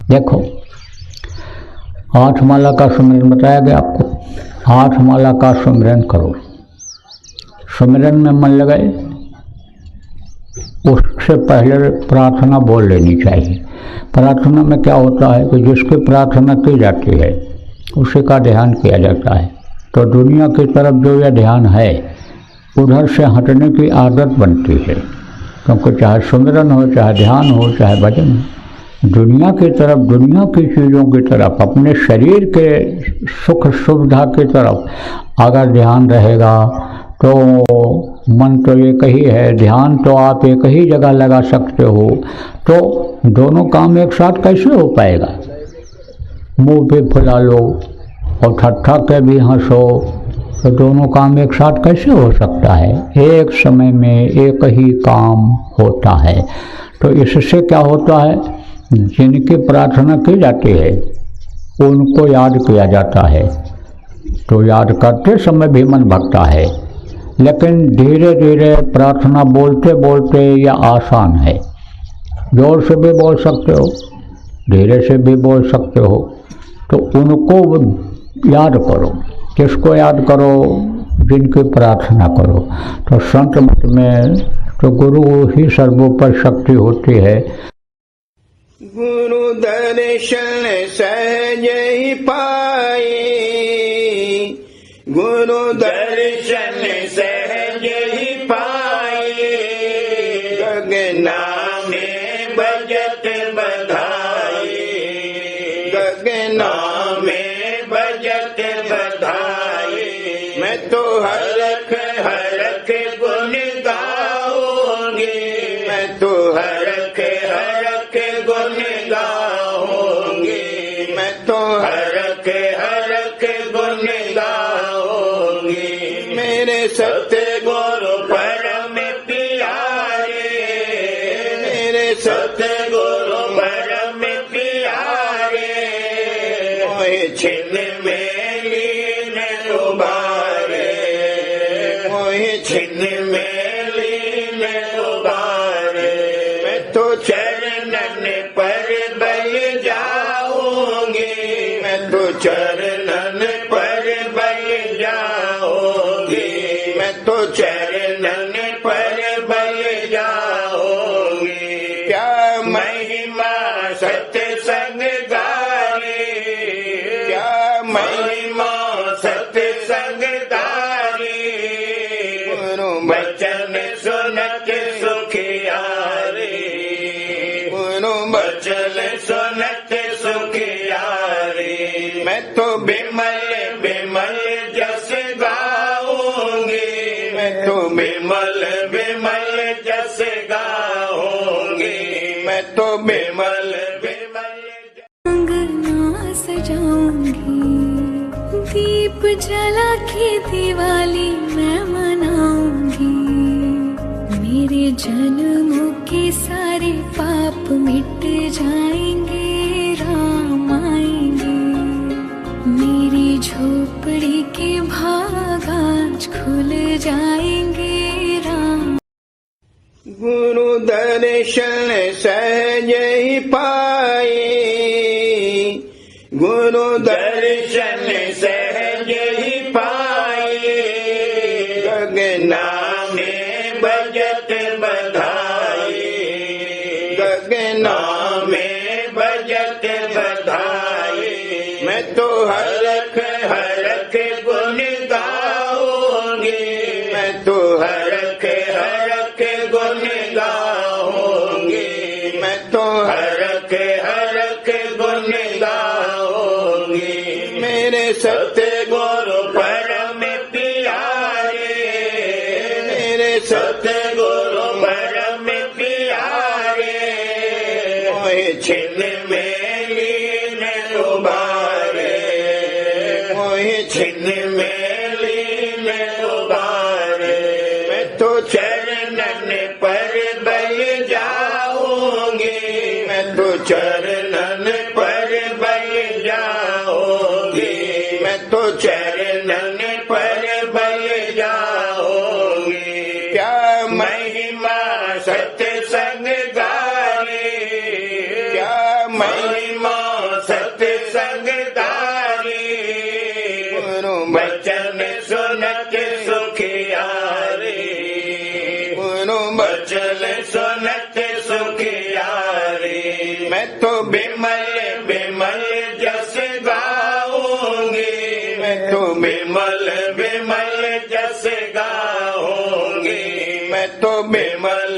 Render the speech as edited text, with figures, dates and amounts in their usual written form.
देखो, 8 माला का सुमिरन बताया गया आपको। 8 माला का सुमिरन करो, सुमिरन में मन लगाए। उससे पहले प्रार्थना बोल लेनी चाहिए। प्रार्थना में क्या होता है कि जिसकी प्रार्थना की जाती है उसी का ध्यान किया जाता है। तो दुनिया की तरफ जो यह ध्यान है उधर से हटने की आदत बनती है, क्योंकि चाहे सुमिरन हो, चाहे ध्यान हो, चाहे भजन हो, दुनिया की तरफ, दुनिया की चीज़ों की तरफ, अपने शरीर के सुख सुविधा की तरफ अगर ध्यान रहेगा तो मन तो एक ही है, ध्यान तो आप एक ही जगह लगा सकते हो। तो दोनों काम एक साथ कैसे हो पाएगा? मुंह भी फुला लो और ठट्ठा के भी हंसो, तो दोनों काम एक साथ कैसे हो सकता है? एक समय में एक ही काम होता है। तो इससे क्या होता है, जिनकी प्रार्थना की जाती है उनको याद किया जाता है, तो याद करते समय भी मन भगता है। लेकिन धीरे धीरे प्रार्थना बोलते बोलते यह आसान है। जोर से भी बोल सकते हो, धीरे से भी बोल सकते हो। तो उनको याद करो। किसको याद करो? जिनकी प्रार्थना करो। तो संत मत में तो गुरु ही सर्वोपरि शक्ति होती है। गुरु दर्शन सहज ही पाए, गुरु दर्शन सहज ही पाए, गगना में बजत बधाई, गगना में बजत बधाई। मैं तो हरख हरख गुण गाऊंगी, मैं तो हरख हरख गुण गाऊंगी, मैं तो हरख हरख गुण गाऊंगी। मेरे सतगुरु परम प्यारे, मेरे सतगुरु परम प्यारे, मोहे छिन में लीन उबारे, मोहे छिन में लीन उबारे। मैं तो चरणन पर बल जाऊंगी, मैं तो चरणन पर बल जाऊंगी, मैं तो चरणन पर बल जाऊंगी। क्या महिमा सत्संग गाने, क्या महिमा सत्संग गाने, गुरु वचन सुनत सुखियारे, गुरु वचन सुनत सुखियारे। मैं तो बिमल बिमल जस गाऊंगी, मैं तो बिमल बिमल जस गाऊंगी, मैं तो बिमल बिमल अंगना सजाऊंगी, दीप जला के दिवाली मैं मनाऊंगी। मेरे जन्मों के सारे पाप मिट जाएंगे, राम आएंगे। मेरी झोपड़ी के भाग आज खुल जाएंगे, राम। गुरु दर्शन सहज ही पाए, गुरु दर्शन सहज ही पाए, गगना में बजत बधाई, गगना में बजत बधाई। मैं तो हरख हरख गुण गाऊंगी, मैं तो हरख हरख गुण गाऊंगी, मैं तो हरख हरख गुण गाऊंगी। मेरे सतगुरु परम प्यारे, मेरे सतगुरु परम प्यारे, मोहे छिन में लीन उबारे, मोहे छिन में लीन उबारे। मैं तो चरणन पर बल जाऊंगी, मैं तो चरणन पर बल जाऊंगी, मैं तो चरणन पर बल जाऊंगी। क्या महिमा सत्संग गाने, क्या महिमा मैं तो बिमल बिमल जस गाऊंगी, मैं तो बिमल बिमल जस गाऊंगी, मैं तो बिमल